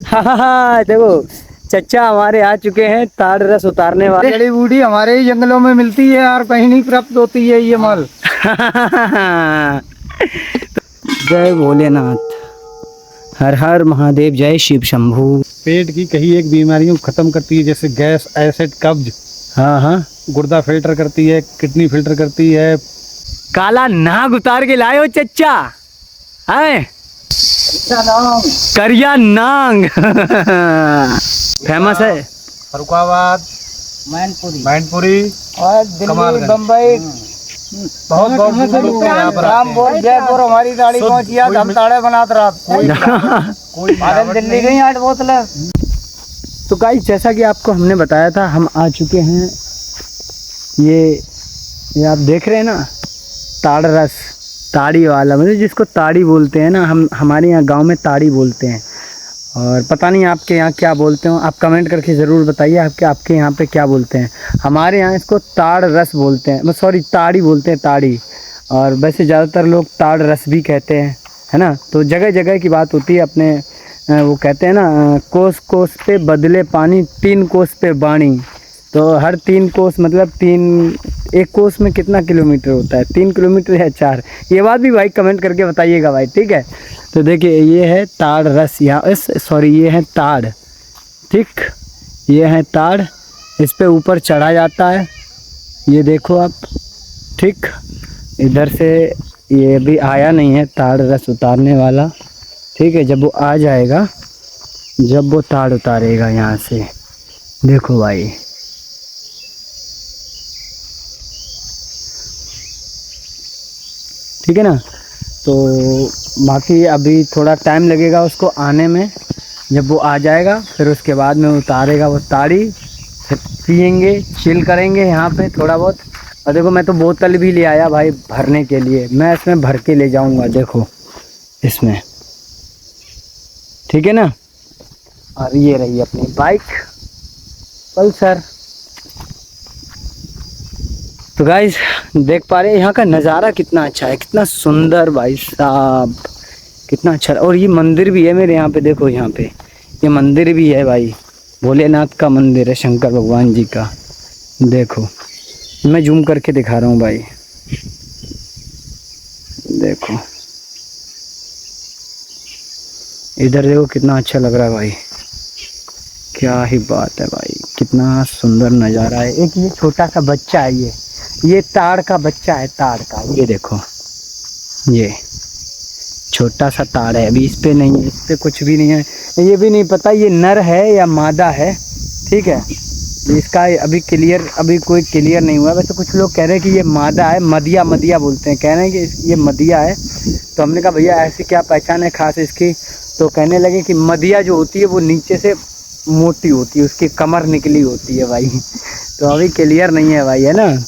हाँ देखो चचा हमारे आ चुके हैं ताड़ रस उतारने वाले। जड़ी बूटी हमारे ही जंगलों में मिलती है और कहीं नहीं प्राप्त होती है ये माल। जय भोलेनाथ, हर हर महादेव, जय शिव शंभू। पेट की कहीं एक बीमारियों को खत्म करती है, जैसे गैस, एसिड, कब्ज। हाँ हाँ, गुर्दा फिल्टर करती है, किडनी फिल्टर करती है। काला नाग उतार के लाए हो चचा है, करिया नांग। फेमस है फरुखाबाद, मैनपुरी और दिल्ली, बम्बई, बहुत बहुत जयपुर हमारी गाड़ी पहुंची, हम ताड़े बनाते रहा। दिल्ली गई 8 बोतलें। तो गाइस जैसा कि आपको हमने बताया था, हम आ चुके हैं। ये आप देख रहे हैं ना, ताड़ रस, ताड़ी वाला, मतलब जिसको ताड़ी बोलते हैं ना, हम हमारे यहाँ गांव में ताड़ी बोलते हैं। और पता नहीं आपके यहाँ क्या बोलते हो, आप कमेंट करके ज़रूर बताइए आपके यहाँ पे क्या बोलते हैं। हमारे यहाँ इसको ताड़ रस बोलते हैं, सॉरी ताड़ी बोलते हैं, ताड़ी। और वैसे ज़्यादातर लोग ताड़ रस भी कहते हैं, है ना। तो जगह जगह की बात होती है अपने। वो कहते हैं ना, कोस कोस पे बदले पानी, 3 कोस पे बाणी। तो हर 3 कोस मतलब एक कोस में कितना किलोमीटर होता है, 3 किलोमीटर या 4, ये बात भी भाई कमेंट करके बताइएगा भाई, ठीक है। तो देखिए ये है ताड़ रस, यहाँ सॉरी ये है ताड़, ठीक, ये है ताड़। इस पे ऊपर चढ़ा जाता है, ये देखो आप, ठीक। इधर से ये भी आया नहीं है ताड़ रस उतारने वाला, ठीक है। जब वो आ जाएगा, जब वो ताड़ उतारेगा यहाँ से, देखो भाई, ठीक है ना। तो बाकी अभी थोड़ा टाइम लगेगा उसको आने में। जब वो आ जाएगा फिर उसके बाद में उतारेगा वो ताड़ी, फिर पियेंगे, चिल करेंगे यहाँ पे थोड़ा बहुत। और देखो मैं तो बोतल भी ले आया भाई भरने के लिए, मैं इसमें भर के ले जाऊँगा, देखो इसमें, ठीक है ना। और ये रही अपनी बाइक पल्सर। तो गाइस देख पा रहे हैं यहाँ का नज़ारा कितना अच्छा है, कितना सुंदर भाई साहब, कितना अच्छा। और ये मंदिर भी है मेरे यहाँ पे, देखो यहाँ पे ये मंदिर भी है भाई, भोलेनाथ का मंदिर है, शंकर भगवान जी का। देखो मैं जूम करके दिखा रहा हूँ भाई, देखो इधर देखो कितना अच्छा लग रहा है भाई, क्या ही बात है भाई, कितना सुंदर नज़ारा है। एक ये छोटा सा बच्चा है, ये ताड़ का बच्चा है, ताड़ का, ये देखो ये छोटा सा ताड़ है। अभी इस पे नहीं है, इस पे कुछ भी नहीं है, ये भी नहीं पता ये नर है या मादा है, ठीक है। इसका अभी कोई क्लियर नहीं हुआ। वैसे कुछ लोग कह रहे हैं कि ये मादा है, मदिया बोलते हैं, कह रहे हैं कि ये मदिया है। तो हमने कहा भैया ऐसी क्या पहचान है खास इसकी, तो कहने लगे कि मदिया जो होती है वो नीचे से मोटी होती है, उसकी कमर निकली होती है भाई। तो अभी क्लियर नहीं है भाई, है ना।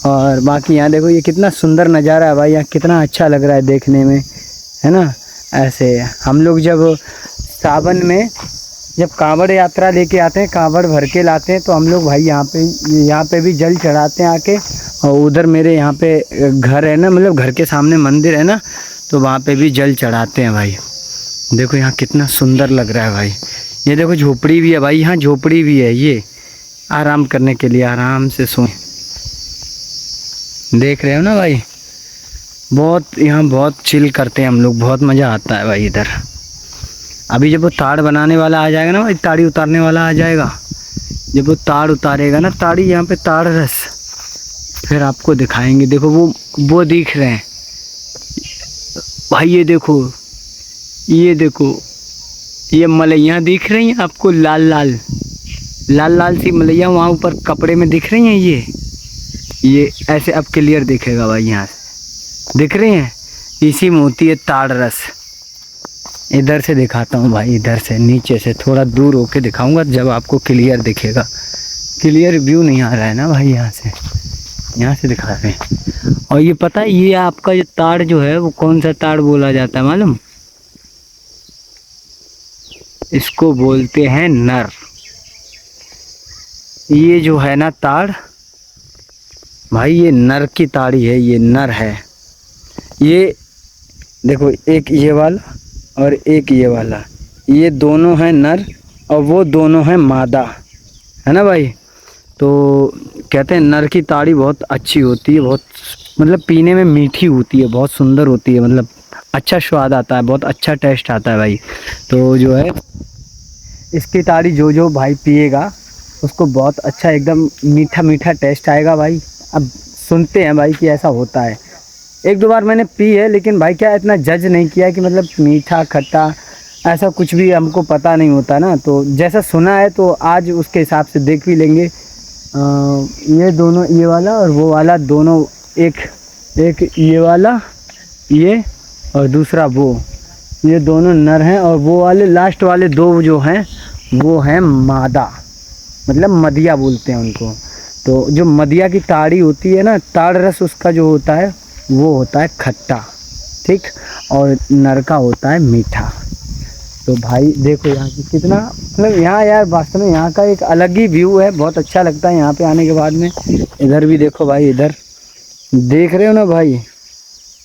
और बाकी यहाँ देखो ये कितना सुंदर नज़ारा है भाई, यहाँ कितना अच्छा लग रहा है देखने में, है ना। ऐसे हम लोग जब सावन में जब कांवड़ यात्रा लेके आते हैं, कांवड़ भर के लाते हैं, तो हम लोग भाई यहाँ पे भी जल चढ़ाते हैं आके। और उधर मेरे यहाँ पे घर है ना, मतलब घर के सामने मंदिर है ना, तो वहाँ पे भी जल चढ़ाते हैं भाई। देखो यहाँ कितना सुंदर लग रहा है भाई। ये देखो झोपड़ी भी है भाई, यहाँ झोपड़ी भी है, ये आराम करने के लिए, आराम से सो, देख रहे हो ना भाई। बहुत यहाँ बहुत चिल करते हैं हम लोग, बहुत मज़ा आता है भाई इधर। अभी जब वो ताड़ बनाने वाला आ जाएगा ना भाई, ताड़ी उतारने वाला आ जाएगा, जब वो ताड़ उतारेगा ना ताड़ी, यहाँ पे ताड़ रस, फिर आपको दिखाएंगे। देखो वो दिख रहे हैं भाई, ये देखो, ये देखो, ये मलैया दिख रही हैं आपको, लाल लाल सी मलैया वहाँ ऊपर कपड़े में दिख रही हैं। ये ऐसे अब क्लियर दिखेगा भाई, यहाँ से दिख रही हैं, इसी में होती है ताड़ रस। इधर से दिखाता हूँ भाई, इधर से नीचे से थोड़ा दूर होके दिखाऊंगा, जब आपको क्लियर दिखेगा। क्लियर व्यू नहीं आ रहा है ना भाई, यहाँ से दिखा रहे हैं। और ये पता है ये आपका जो ताड़ जो है वो कौन सा ताड़ बोला जाता है मालूम? इसको बोलते हैं नर। ये जो है ना ताड़ भाई, ये नर की ताड़ी है, ये नर है। ये देखो एक ये वाला और एक ये वाला, ये दोनों हैं नर और वो दोनों हैं मादा, है ना भाई। तो कहते हैं नर की ताड़ी बहुत अच्छी होती है, बहुत मतलब पीने में मीठी होती है, बहुत सुंदर होती है, मतलब अच्छा स्वाद आता है, बहुत अच्छा टेस्ट आता है भाई। तो जो है इसकी ताड़ी जो जो भाई पिएगा उसको बहुत अच्छा एकदम मीठा मीठा टेस्ट आएगा भाई। अब सुनते हैं भाई कि ऐसा होता है। एक दो बार मैंने पी है, लेकिन भाई क्या इतना जज नहीं किया कि मतलब मीठा खट्टा ऐसा कुछ भी हमको पता नहीं होता ना। तो जैसा सुना है तो आज उसके हिसाब से देख भी लेंगे। ये दोनों, ये वाला और वो वाला दोनों, एक ये वाला ये और दूसरा वो, ये दोनों नर हैं और वो वाले लास्ट वाले दो जो हैं वो हैं मादा, मतलब मदिया बोलते हैं उनको। तो जो मदिया की ताड़ी होती है ना, ताड़ रस उसका जो होता है वो होता है खट्टा, ठीक, और नर का होता है मीठा। तो भाई देखो यहाँ की कितना मतलब यहाँ यार वास्तव में यहाँ का एक अलग ही व्यू है, बहुत अच्छा लगता है यहाँ पे आने के बाद में। इधर भी देखो भाई, इधर देख रहे हो ना भाई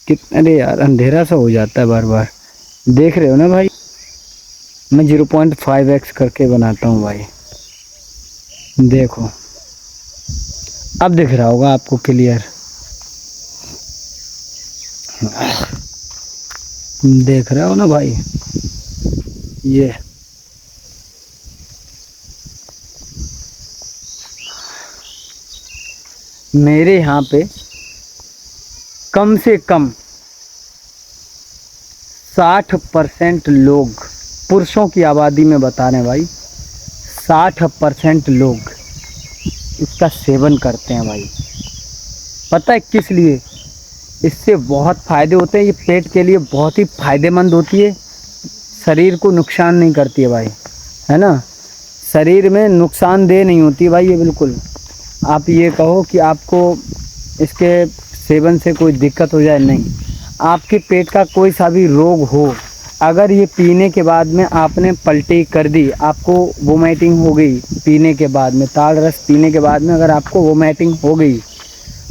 कितना, अरे यार अंधेरा सा हो जाता है बार बार, देख रहे हो ना भाई। मैं 0.5x करके बनाता हूँ भाई, देखो अब दिख रहा होगा आपको क्लियर, देख रहे हो ना भाई। ये मेरे यहाँ पे कम से कम 60% लोग, पुरुषों की आबादी में बता रहे हैं भाई, 60% लोग इसका सेवन करते हैं भाई। पता है किस लिए? इससे बहुत फ़ायदे होते हैं, ये पेट के लिए बहुत ही फ़ायदेमंद होती है, शरीर को नुकसान नहीं करती है भाई, है ना, शरीर में नुकसानदेह नहीं होती भाई ये बिल्कुल। आप ये कहो कि आपको इसके सेवन से कोई दिक्कत हो जाए, नहीं। आपके पेट का कोई सा भी रोग हो, अगर ये पीने के बाद में आपने पलटी कर दी, आपको वोमिटिंग हो गई पीने के बाद में, ताड़ रस पीने के बाद में अगर आपको वोमिटिंग हो गई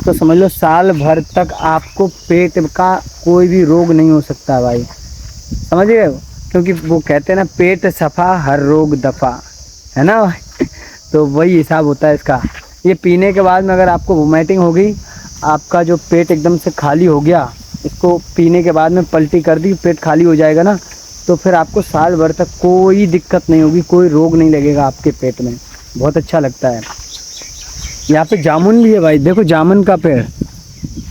तो समझ लो साल भर तक आपको पेट का कोई भी रोग नहीं हो सकता भाई, समझ गए हो। क्योंकि वो कहते हैं ना, पेट सफ़ा हर रोग दफ़ा, है ना भाई। तो वही हिसाब होता है इसका। ये पीने के बाद में अगर आपको वोमिटिंग हो गई, आपका जो पेट एकदम से खाली हो गया, इसको पीने के बाद में पलटी कर दी, पेट खाली हो जाएगा ना, तो फिर आपको साल भर तक कोई दिक्कत नहीं होगी, कोई रोग नहीं लगेगा आपके पेट में। बहुत अच्छा लगता है। यहाँ पे जामुन भी है भाई, देखो जामुन का पेड़,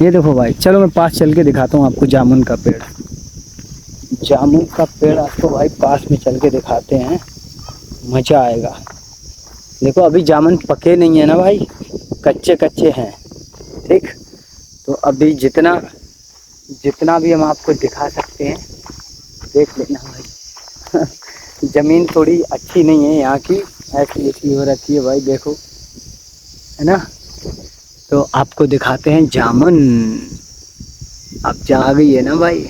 ये देखो भाई, चलो मैं पास चल के दिखाता हूँ आपको जामुन का पेड़। जामुन का पेड़ आपको भाई पास में चल के दिखाते हैं, मज़ा आएगा। देखो अभी जामुन पके नहीं है ना भाई, कच्चे कच्चे हैं, ठीक। तो अभी जितना भी हम आपको दिखा सकते हैं देख लेना भाई। ज़मीन थोड़ी अच्छी नहीं है यहाँ की, ऐसी ऐसी हो रखी है भाई, देखो, है ना। तो आपको दिखाते हैं जामुन। अब जा गई है ना भाई,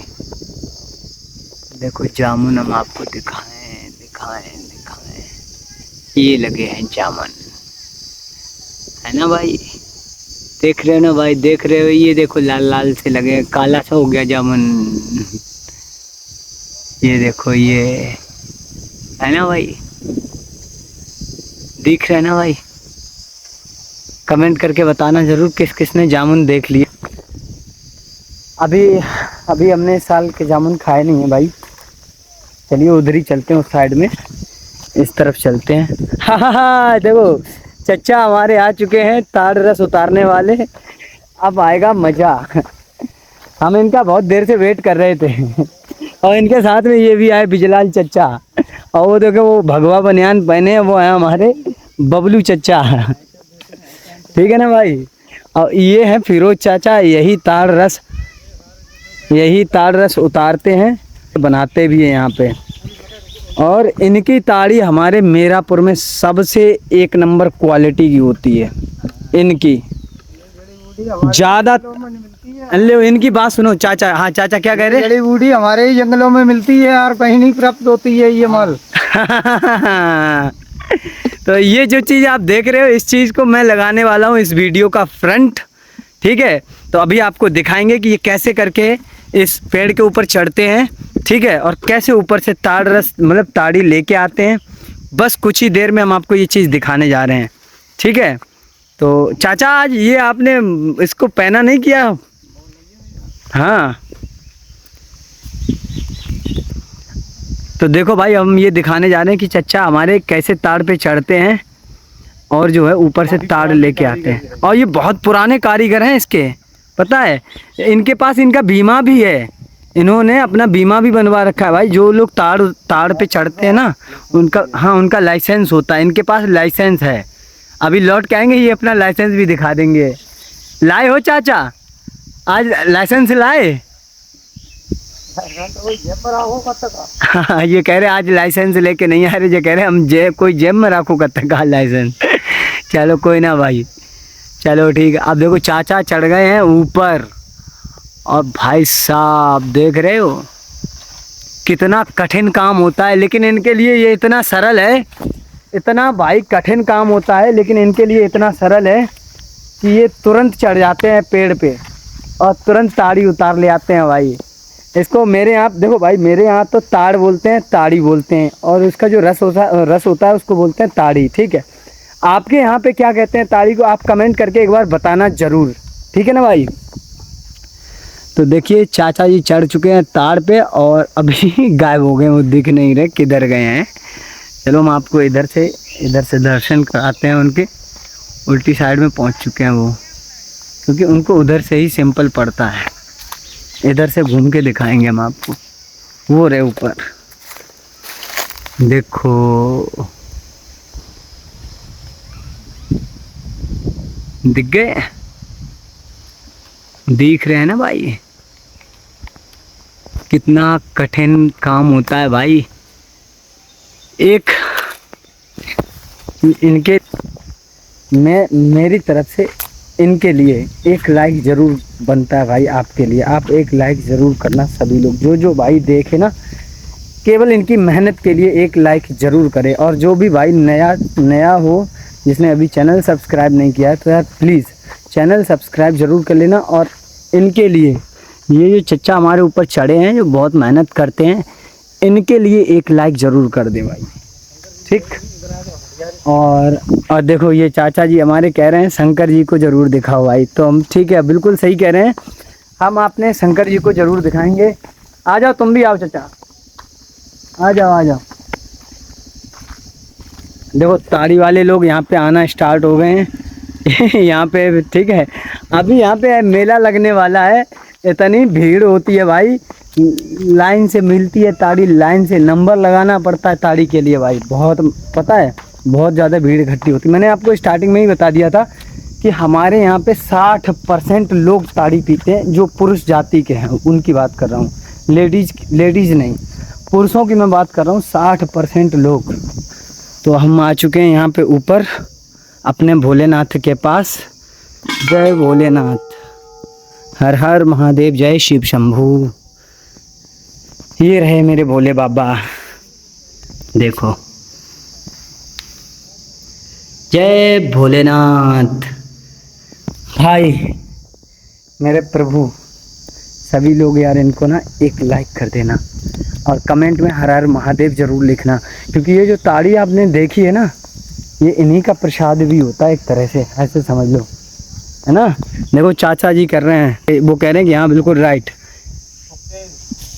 देखो जामुन हम आपको दिखाएं। ये लगे हैं जामुन, है ना भाई, देख रहे हो ना भाई, देख रहे हो, ये देखो लाल लाल से लगे, काला सा हो गया जामुन, ये देखो, ये है ना भाई, दिख रहा है ना भाई। कमेंट करके बताना ज़रूर किस किस ने जामुन देख लिए। अभी हमने इस साल के जामुन खाए नहीं है भाई, चलिए उधर ही चलते हैं, उस साइड में, इस तरफ चलते हैं। हाँ देखो चचा हमारे आ चुके हैं, ताड़ रस उतारने वाले, अब आएगा मज़ा। हम इनका बहुत देर से वेट कर रहे थे। और इनके साथ में ये भी आए बिजलाल चचा, और वो देखो वो भगवा बनियान पहने, वो है हमारे बबलू चचा, ठीक है ना भाई। और ये है फिरोज चाचा, यही ताड़ रस उतारते हैं, बनाते भी हैं यहाँ पे। और इनकी ताड़ी हमारे मीरापुर में सबसे एक नंबर क्वालिटी की होती है इनकी, ज़्यादा। अल्ले इनकी बात सुनो चाचा। हाँ चाचा क्या कह रहे हैं? जड़ी बूटी हमारे ही जंगलों में मिलती है और कहीं नहीं प्राप्त होती है ये माल। तो ये जो चीज़ आप देख रहे हो, इस चीज़ को मैं लगाने वाला हूँ इस वीडियो का फ्रंट, ठीक है। तो अभी आपको दिखाएंगे कि ये कैसे करके इस पेड़ के ऊपर चढ़ते हैं, ठीक है, और कैसे ऊपर से ताड़ रस मतलब ताड़ी लेके आते हैं। बस कुछ ही देर में हम आपको ये चीज़ दिखाने जा रहे हैं, ठीक है। तो चाचा आज ये आपने इसको पहना नहीं किया? हाँ, तो देखो भाई हम ये दिखाने जा रहे हैं कि चचा हमारे कैसे ताड़ पे चढ़ते हैं और जो है ऊपर से ताड़ लेके आते हैं। और ये बहुत पुराने कारीगर हैं इसके, पता है इनके पास इनका बीमा भी है, इन्होंने अपना बीमा भी बनवा रखा है भाई। जो लोग ताड़ पे चढ़ते हैं ना उनका, हाँ उनका लाइसेंस होता है, इनके पास लाइसेंस है। अभी लौट के आएंगे ये अपना लाइसेंस भी दिखा देंगे। लाए हो चाचा, आज लाइसेंस लाए? हाँ ये कह रहे आज लाइसेंस लेके नहीं आ रहे, जो कह रहे हम कोई जेब में रखो कब तक लाइसेंस। चलो कोई ना भाई, चलो ठीक है। अब देखो चाचा चढ़ गए हैं ऊपर, और भाई साहब देख रहे हो कितना कठिन काम होता है, लेकिन इनके लिए ये इतना सरल है। इतना भाई कठिन काम होता है लेकिन इनके लिए इतना सरल है कि ये तुरंत चढ़ जाते हैं पेड़ पे और तुरंत ताड़ी उतार ले आते हैं भाई। इसको मेरे यहाँ देखो भाई, मेरे यहाँ तो ताड़ बोलते हैं, ताड़ी बोलते हैं, और उसका जो रस होता है उसको बोलते हैं ताड़ी, ठीक है। आपके यहाँ पे क्या कहते हैं ताड़ी को, आप कमेंट करके एक बार बताना ज़रूर, ठीक है ना भाई। तो देखिए चाचा जी चढ़ चुके हैं ताड़ पे और अभी गायब हो गए, वो दिख नहीं रहे किधर गए हैं। चलो हम आपको इधर से दर्शन कराते हैं उनके। उल्टी साइड में पहुंच चुके हैं वो, क्योंकि उनको उधर से ही सिंपल पड़ता है। इधर से घूम के दिखाएंगे हम आपको। वो रहे ऊपर, देखो दिख गए, दिख रहे हैं ना भाई। कितना कठिन काम होता है भाई। एक इनके मेरी तरफ से इनके लिए एक लाइक ज़रूर बनता है भाई, आपके लिए। आप एक लाइक ज़रूर करना सभी लोग, जो भाई देखे ना, केवल इनकी मेहनत के लिए एक लाइक ज़रूर करें। और जो भी भाई नया हो, जिसने अभी चैनल सब्सक्राइब नहीं किया है, तो यार प्लीज़ चैनल सब्सक्राइब ज़रूर कर लेना। और इनके लिए ये जो चचा हमारे ऊपर चढ़े हैं, जो बहुत मेहनत करते हैं, इनके लिए एक लाइक ज़रूर कर दें भाई, ठीक। और देखो ये चाचा जी हमारे कह रहे हैं शंकर जी को ज़रूर दिखाओ भाई। तो हम ठीक है, बिल्कुल सही कह रहे हैं, हम अपने शंकर जी को ज़रूर दिखाएंगे। आ जाओ, तुम भी आओ चाचा, आ जाओ। देखो ताड़ी वाले लोग यहाँ पे आना स्टार्ट हो गए हैं यहाँ पे, ठीक है। अभी यहाँ पे मेला लगने वाला है, इतनी भीड़ होती है भाई, लाइन से मिलती है ताड़ी, लाइन से नंबर लगाना पड़ता है ताड़ी के लिए भाई। बहुत पता है, बहुत ज़्यादा भीड़ इकट्ठी होती है। मैंने आपको स्टार्टिंग में ही बता दिया था कि हमारे यहाँ पे 60% लोग ताड़ी पीते हैं, जो पुरुष जाति के हैं, उनकी बात कर रहा हूँ। लेडीज़ नहीं, पुरुषों की मैं बात कर रहा हूँ, 60% लोग। तो हम आ चुके हैं यहाँ पे ऊपर अपने भोलेनाथ के पास। जय भोलेनाथ, हर हर महादेव, जय शिव शंभू। ये रहे मेरे भोले बाबा, देखो, जय भोलेनाथ। भाई मेरे प्रभु, सभी लोग यार इनको ना एक लाइक कर देना और कमेंट में हर हर महादेव ज़रूर लिखना, क्योंकि ये जो ताड़ी आपने देखी है ना, ये इन्हीं का प्रसाद भी होता है एक तरह से, ऐसे समझ लो, है ना। देखो चाचा जी कर रहे हैं, वो कह रहे हैं कि हाँ बिल्कुल राइट,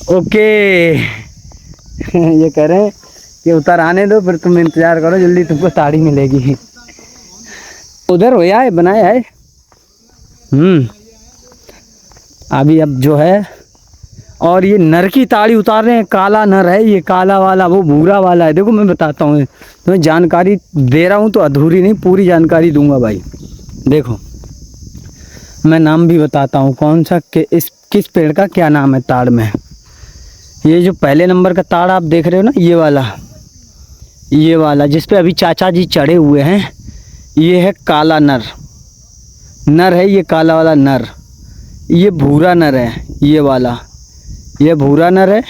ओके ये कह रहे हैं कि उतर आने दो, फिर तुम इंतज़ार करो, जल्दी तुमको ताड़ी मिलेगी। उधर होया है, बनाया है। अभी अब जो है, और ये नर की ताड़ी उतार रहे हैं। काला नर है ये, काला वाला, वो भूरा वाला है। देखो मैं बताता हूँ तुम्हें, जानकारी दे रहा हूँ तो अधूरी नहीं, पूरी जानकारी दूंगा भाई। देखो मैं नाम भी बताता हूँ कौन सा, किस पेड़ का क्या नाम है ताड़ में। ये जो पहले नंबर का ताड़ आप देख रहे हो ना, ये वाला जिस पे अभी चाचा जी चढ़े हुए हैं, ये है काला नर है, ये काला वाला नर। ये भूरा नर है, ये वाला, ये भूरा नर है।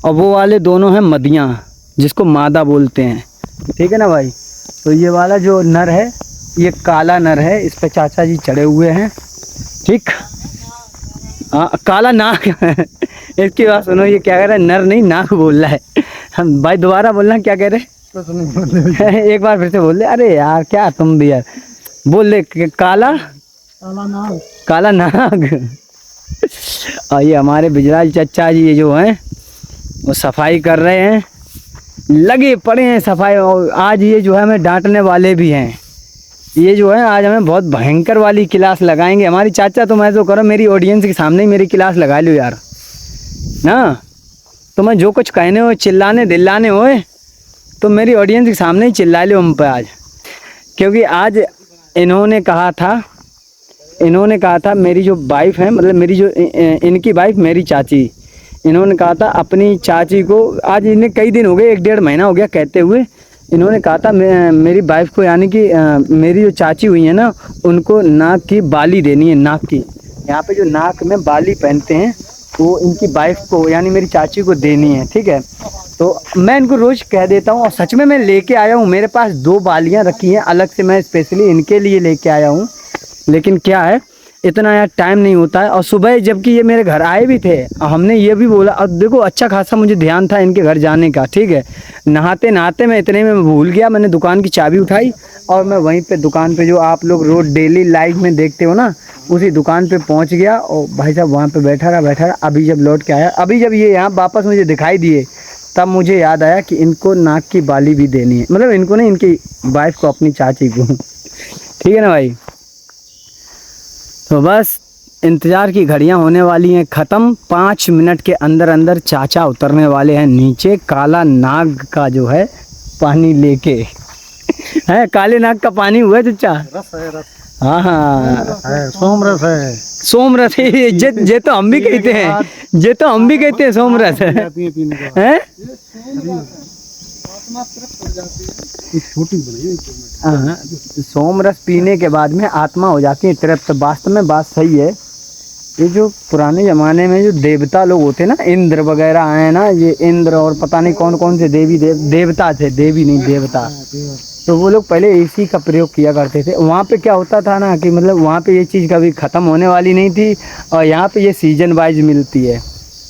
और वो वाले दोनों हैं मदियाँ, जिसको मादा बोलते हैं, ठीक है ना भाई। तो ये वाला जो नर है, ये काला नर है, इस पे चाचा जी चढ़े हुए हैं, ठीक। काला नाग इसकी बात सुनो, ये क्या कह रहा है, नर नहीं नाक बोल रहा है। हम भाई दोबारा बोलना, क्या कह रहे? एक बार फिर से बोल दे। अरे यार क्या तुम भी यार, बोल दे काला काला नाग। और ये हमारे बिजलाल चचा जी ये जो हैं वो सफाई कर रहे हैं, लगे पड़े हैं सफाई। और आज ये जो है हमें डांटने वाले भी हैं। ये जो है आज हमें बहुत भयंकर वाली क्लास लगाएंगे। हमारी चाचा तुम ऐसा करो, मेरी ऑडियंस के सामने ही मेरी क्लास लगा लो यार ना। तुम्हें जो कुछ कहने हो, चिल्लाने दिलाने हो, तो मेरी ऑडियंस के सामने ही चिल्ला लो हम पे आज। क्योंकि आज इन्होंने कहा था मेरी जो वाइफ है, मतलब मेरी जो इनकी वाइफ मेरी चाची, इन्होंने कहा था अपनी चाची को, आज इन्हें कई दिन हो गए, 1-1.5 महीना हो गया कहते हुए, इन्होंने कहा था मेरी वाइफ को, यानी कि मेरी जो चाची हुई है ना, उनको नाक की बाली देनी है। नाक की, यहाँ पे जो नाक में बाली पहनते हैं वो इनकी वाइफ को, यानी मेरी चाची को देनी है। ठीक है, तो मैं इनको रोज़ कह देता हूँ, और सच में मैं लेके आया हूँ। मेरे पास 2 बालियाँ रखी हैं अलग से, मैं स्पेशली इनके लिए लेके आया हूँ। लेकिन क्या है, इतना यार टाइम नहीं होता है। और सुबह जबकि ये मेरे घर आए भी थे, हमने ये भी बोला, अब देखो अच्छा खासा मुझे ध्यान था इनके घर जाने का। ठीक है, नहाते नहाते मैं इतने में भूल गया, मैंने दुकान की चाबी उठाई और मैं वहीं पे दुकान पे, जो आप लोग रोज डेली लाइव में देखते हो ना, उसी दुकान पे पहुंच गया। और भाई साहब वहाँ पे बैठा रहा। अभी जब लौट के आया, अभी जब ये यहाँ वापस मुझे दिखाई दिए, तब मुझे याद आया कि इनको नाक की बाली भी देनी है। मतलब इनको नहीं, इनकी वाइफ को, अपनी चाची को। ठीक है ना भाई। तो बस इंतज़ार की घड़ियां होने वाली हैं ख़त्म। 5 मिनट के अंदर अंदर चाचा उतरने वाले हैं नीचे, काला नाग का जो है पानी लेके। है काले नाग का पानी हुआ है चाचा? रस है, रस हाँ, सोमरस है। सोमरस है जे तो हम भी कहते हैं, जे तो हम भी कहते हैं सोमरस है। हाँ, सोमरस पीने के बाद में आत्मा हो जाती है तृप्त। वास्तव में बात सही है। ये जो पुराने ज़माने में जो देवता लोग होते ना, इंद्र वगैरह आए ना, ये इंद्र और पता नहीं कौन कौन से देवता थे, देवी नहीं देवता, तो वो लोग पहले इसी का प्रयोग किया करते थे। वहाँ पे क्या होता था ना कि मतलब वहाँ पे ये चीज़ कभी ख़त्म होने वाली नहीं थी, और यहाँ पे ये सीजन वाइज मिलती है।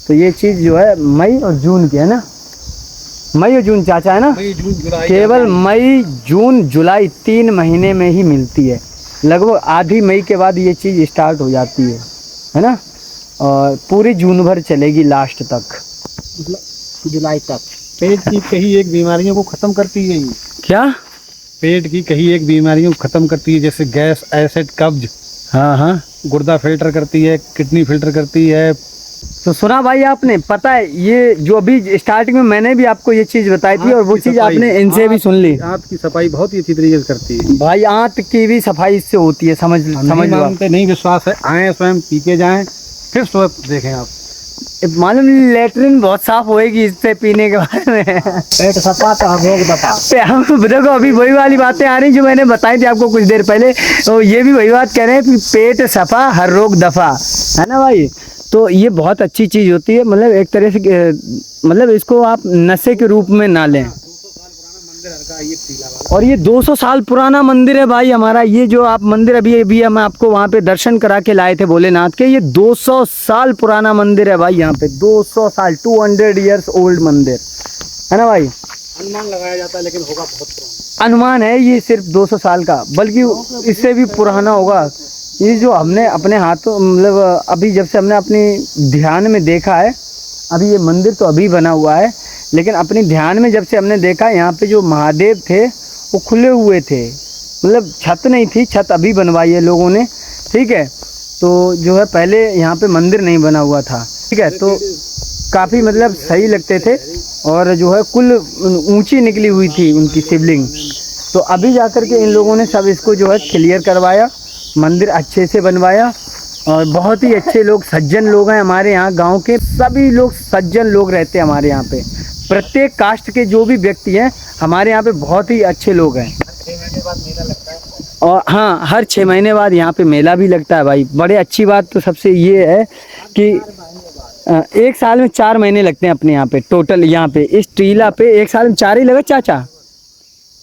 तो ये चीज़ जो है मई और जून की है ना, मई और जून चाचा है ना, केवल मई जून जुलाई 3 महीने में ही मिलती है। लगभग आधी मई के बाद ये चीज़ स्टार्ट हो जाती है ना, और पूरी जून भर चलेगी लास्ट तक, जुलाई तक। पेट की कहीं एक बीमारियों को खत्म करती है ये। क्या? पेट की कहीं एक बीमारियों को खत्म करती है, जैसे गैस, एसिड, कब्ज। हाँ, गुर्दा फिल्टर करती है, किडनी फिल्टर करती है। तो सुना भाई आपने, पता है ये जो अभी स्टार्टिंग में मैंने भी आपको ये चीज़ बताई थी, और वो चीज़ आपने इनसे भी सुन ली। आंत की सफाई बहुत ही अच्छी तरीके से करती है भाई, आंत की भी सफाई इससे होती है। समझ मानते नहीं, विश्वास है, आए स्वयं पी के जाएं, फिर स्वयं देखें आप। मालूम लेटरिन बहुत साफ होएगी इससे पीने के बाद में। पेट सफा तो रोग दफा। हम देखो अभी वही वाली बातें आ रही जो मैंने बताई थी आपको कुछ देर पहले, तो ये भी वही बात कह रहे हैं कि पेट सफा हर रोग दफा, है ना भाई। तो ये बहुत अच्छी चीज़ होती है। मतलब एक तरह से, मतलब इसको आप नशे के रूप में ना लें। और ये 200 साल पुराना मंदिर है भाई हमारा। ये जो आप मंदिर अभी हम आपको वहाँ पे दर्शन करा के लाए थे भोलेनाथ के, ये 200 साल पुराना मंदिर है भाई। यहाँ पे 200 साल, 200 ईयर्स ओल्ड मंदिर है ना भाई। अनुमान लगाया जाता है, लेकिन होगा बहुत पुराना। अनुमान है ये सिर्फ 200 साल का, बल्कि इससे भी पुराना होगा। ये जो हमने अपने हाथों, मतलब अभी जब से हमने अपनी ध्यान में देखा है, अभी ये मंदिर तो अभी बना हुआ है, लेकिन अपनी ध्यान में जब से हमने देखा, यहाँ पे जो महादेव थे वो खुले हुए थे। मतलब छत नहीं थी, छत अभी बनवाई है लोगों ने। ठीक है, तो जो है पहले यहाँ पे मंदिर नहीं बना हुआ था। ठीक है, तो काफ़ी मतलब सही लगते थे, और जो है कुल ऊंची निकली हुई थी उनकी शिवलिंग। तो अभी जाकर के इन लोगों ने सब इसको जो है क्लियर करवाया, मंदिर अच्छे से बनवाया, और बहुत ही अच्छे लोग, सज्जन लोग हैं हमारे यहाँ। गांव के सभी लोग सज्जन लोग रहते हैं हमारे यहाँ पे। प्रत्येक कास्ट के जो भी व्यक्ति हैं हमारे यहाँ पे बहुत ही अच्छे लोग हैं। 6 महीने बाद मेला लगता है। और हाँ, हर 6 महीने बाद यहाँ पे मेला भी लगता है भाई। बड़े अच्छी बात तो सबसे ये है कि 1 साल में 4 महीने लगते हैं अपने यहाँ पे टोटल। यहाँ पे इस टीला पे 1 साल में 4 ही लगा चाचा।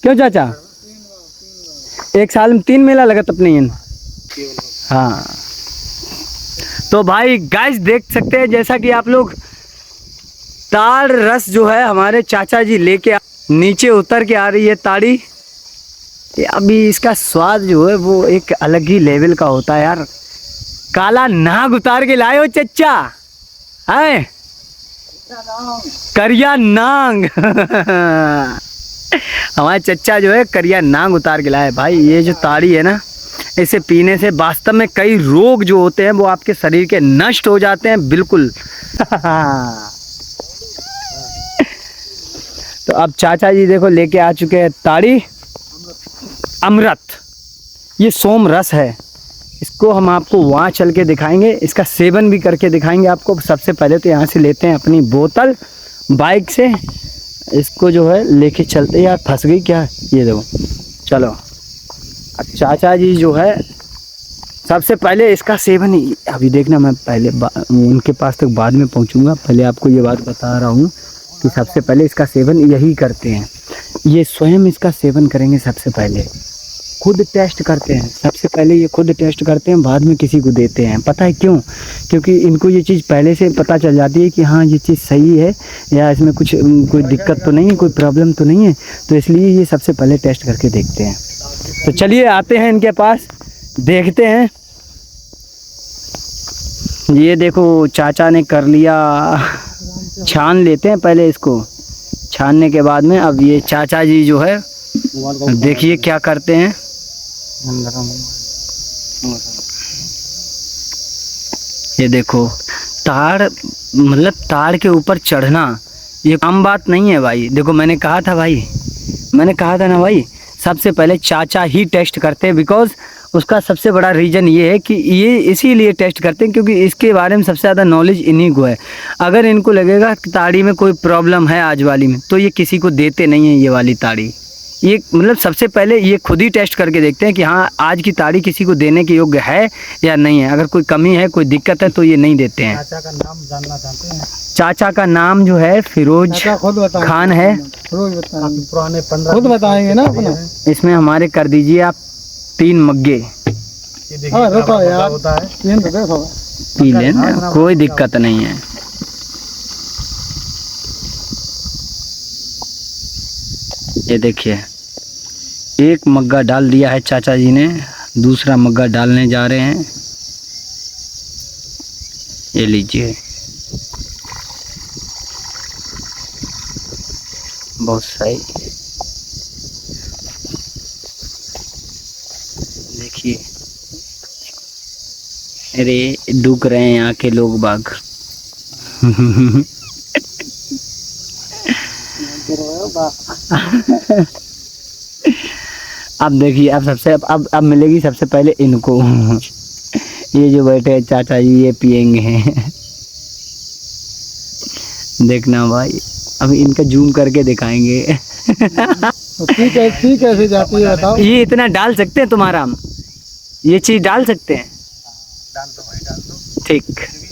क्यों चाचा? 1 साल में 3 मेला लगत अपने यहाँ। हाँ, तो भाई गाइस देख सकते हैं, जैसा कि आप लोग ताड़ रस जो है हमारे चाचा जी लेके नीचे उतर के आ रही है ताड़ी। ये अभी इसका स्वाद जो है वो एक अलग ही लेवल का होता है यार। काला नाग उतार के लाए हो चच्चा है, करिया नांग हमारे चच्चा जो है करिया नांग उतार के लाए भाई। ये जो ताड़ी है ना, इसे पीने से वास्तव में कई रोग जो होते हैं वो आपके शरीर के नष्ट हो जाते हैं बिल्कुल। तो अब चाचा जी देखो लेके आ चुके हैं ताड़ी अमृत। ये सोम रस है, इसको हम आपको वहाँ चल के दिखाएंगे, इसका सेवन भी करके दिखाएंगे आपको। सबसे पहले तो यहाँ से लेते हैं अपनी बोतल बाइक से, इसको जो है लेके चलते। यार फंस गई क्या, ये देखो। चलो अब चाचा जी जो है सबसे पहले इसका सेवन ही अभी देखना, मैं पहले उनके पास तक बाद में पहुँचूँगा। पहले आपको ये बात बता रहा हूँ कि सबसे पहले इसका सेवन यही करते हैं, ये स्वयं इसका सेवन करेंगे। सबसे पहले खुद टेस्ट करते हैं, सबसे पहले ये खुद टेस्ट करते हैं, बाद में किसी को देते हैं। पता है क्यों? क्योंकि इनको ये चीज़ पहले से पता चल जाती है कि हाँ ये चीज़ सही है या इसमें कुछ कोई दिक्कत तो नहीं है, कोई प्रॉब्लम तो नहीं है, तो इसलिए ये सबसे पहले टेस्ट करके देखते हैं। तो चलिए आते हैं इनके पास, देखते हैं। ये देखो चाचा ने कर लिया, छान लेते हैं पहले इसको। छानने के बाद में अब ये चाचा जी जो है देखिए क्या करते हैं। ये देखो ताड़, मतलब ताड़ के ऊपर चढ़ना ये आम बात नहीं है भाई। देखो मैंने कहा था भाई, मैंने कहा था ना भाई, सबसे पहले चाचा ही टेस्ट करते हैं। बिकॉज उसका सबसे बड़ा रीज़न ये है कि ये इसीलिए टेस्ट करते हैं क्योंकि इसके बारे में सबसे ज़्यादा नॉलेज इन्हीं को है। अगर इनको लगेगा कि ताड़ी में कोई प्रॉब्लम है आज वाली में, तो ये किसी को देते नहीं है ये वाली ताड़ी। ये मतलब सबसे पहले ये खुद ही टेस्ट करके देखते हैं कि हाँ आज की ताड़ी किसी को देने के योग्य है या नहीं है। अगर कोई कमी है, कोई दिक्कत है, तो ये नहीं देते हैं। चाचा का नाम जानना चाहते हैं? चाचा का नाम जो है फिरोज खान है। पुराने 15 खुद बताएंगे ना अपना। इसमें हमारे कर दीजिए आप 3 मग्गे। हाँ रुको यार, होता है पी लेना, कोई दिक्कत नहीं है। ये देखिए 1 मग्गा डाल दिया है चाचा जी ने, दूसरा मग्गा डालने जा रहे हैं। ये लीजिए, बहुत सही। देखिए अरे डूक रहे हैं यहाँ के लोग बाग। अब देखिए, अब सबसे अब मिलेगी सबसे पहले इनको। ये जो बैठे हैं चाचा जी, ये पियेंगे। देखना भाई, अब इनका जूम करके दिखाएंगे। ठीक है, ठीक है, जाती है बताओ। ये इतना डाल सकते हैं तुम्हारा, हम ये चीज डाल सकते हैं? डाल दो भाई, डाल दो। ठीक,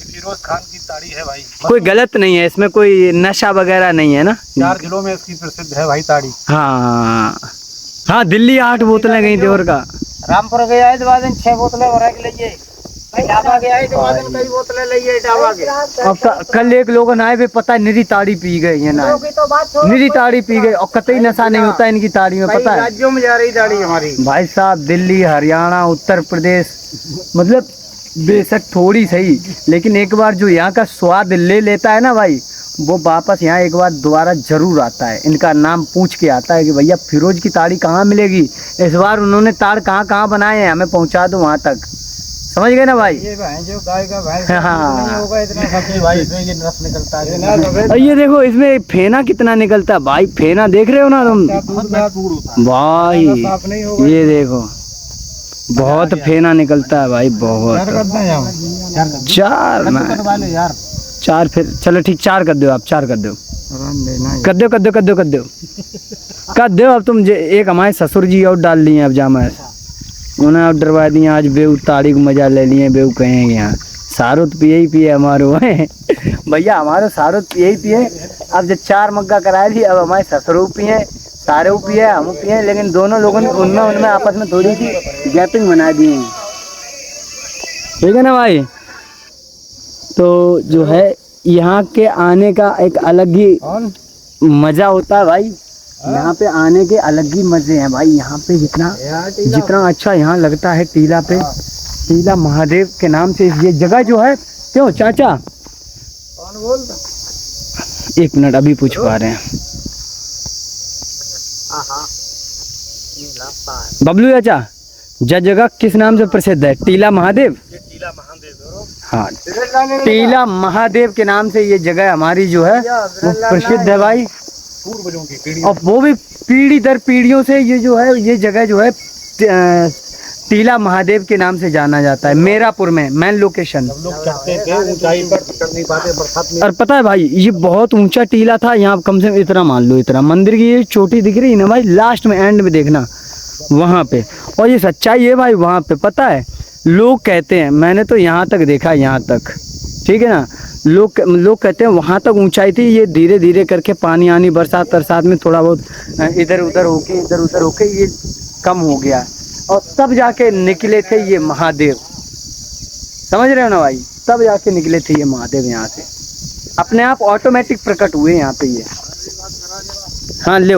फिरोज खान की ताड़ी है भाई, कोई गलत नहीं है इसमें, कोई नशा वगैरह नहीं है ना। 4 जिलों में इसकी प्रसिद्ध है भाई ताड़ी। हाँ हाँ, दिल्ली 8 बोतलें गई थी और का। रामपुर गया है तो 6 बोतलें भरा के लिए, ढाबा गया है तो कई बोतलें लिए ढाबा के। अब कल एक लोग आए वे, पता है निरी ताड़ी पी गए है ना, निरी ताड़ी पी गए और कतई नशा नहीं होता इनकी ताड़ी में, पता है। राज्यों में जा रही ताड़ी हमारी भाई साहब, दिल्ली, हरियाणा, उत्तर प्रदेश, मतलब बेशक थोड़ी सही, लेकिन एक बार जो यहाँ का स्वाद ले लेता है ना भाई, वो वापस यहाँ एक बार दोबारा जरूर आता है। इनका नाम पूछ के आता है कि भैया फिरोज की ताड़ी कहाँ मिलेगी। इस बार उन्होंने ताड़ कहाँ बनाए हैं, हमें पहुँचा दो वहाँ तक। समझ गए ना भाई? ये जो गाय का भैंस हाँ। नहीं होगा इतना सब्जी भाई, इसमें ये रस निकलता है। और ये देखो इसमें फेना कितना निकलता है भाई, फेना देख रहे हो ना तुम भाई, ये देखो बहुत फेना निकलता है भाई, बहुत। 4 ना, यार 4 फिर चलो ठीक, 4 कर दो आप, 4 कर दो, कर दो कर दो कर दो कर दो कर दो। अब तुम एक हमारे ससुर जी और डाल लिए, अब जामा उन्हें अब डरवा दिए। आज बेऊ ताड़ी को मजा ले लिए, बेऊ कहेंगे यहाँ सारो तो पिए ही पिए हमारो है भैया, हमारे सारो तो पिए ही पिए। अब जब 4 मग्गा करा दी, अब हमारे ससुर पिए, सारे पिए, हम पिए, लेकिन दोनों लोगों ने उनमें आपस में थोड़ी सी गैपिंग बना दी है। ठीक है ना भाई? तो जो है यहाँ के आने का एक अलग ही मजा होता है भाई। यहाँ पे आने के अलग ही मजे हैं भाई। यहाँ पे जितना अच्छा यहाँ लगता है टीला पे, टीला महादेव के नाम से ये जगह जो है। क्यों चाचा? कौन बोलता? एक मिनट, अभी पूछ पा रहे हैं। बबलू चाचा, जगह किस नाम से प्रसिद्ध है? टीला महादेव। हाँ, टीला महादेव के नाम से ये जगह हमारी जो है वो प्रसिद्ध है भाई। और वो भी पीढ़ी दर पीढ़ियों से ये जो है, ये जगह जो है टीला महादेव के नाम से जाना जाता है। मेरापुर में मेन लोकेशन। और पता है भाई, ये बहुत ऊंचा टीला था। यहाँ कम से कम इतना मान लो, इतना मंदिर की ये चोटी दिख रही है ना भाई, लास्ट में एंड में देखना वहाँ पे। और ये सच्चाई है भाई, वहाँ पे पता है लोग कहते हैं, मैंने तो यहाँ तक देखा, यहाँ तक, ठीक है ना, लोग कहते हैं वहाँ तक ऊंचाई थी। ये धीरे धीरे करके पानी आनी, बरसात में थोड़ा बहुत इधर उधर होके ये कम हो गया। और तब जाके निकले थे ये महादेव, समझ रहे हो ना भाई? तब जाके निकले थे ये महादेव यहाँ से, अपने आप ऑटोमेटिक प्रकट हुए यहाँ पे ये। हाँ ले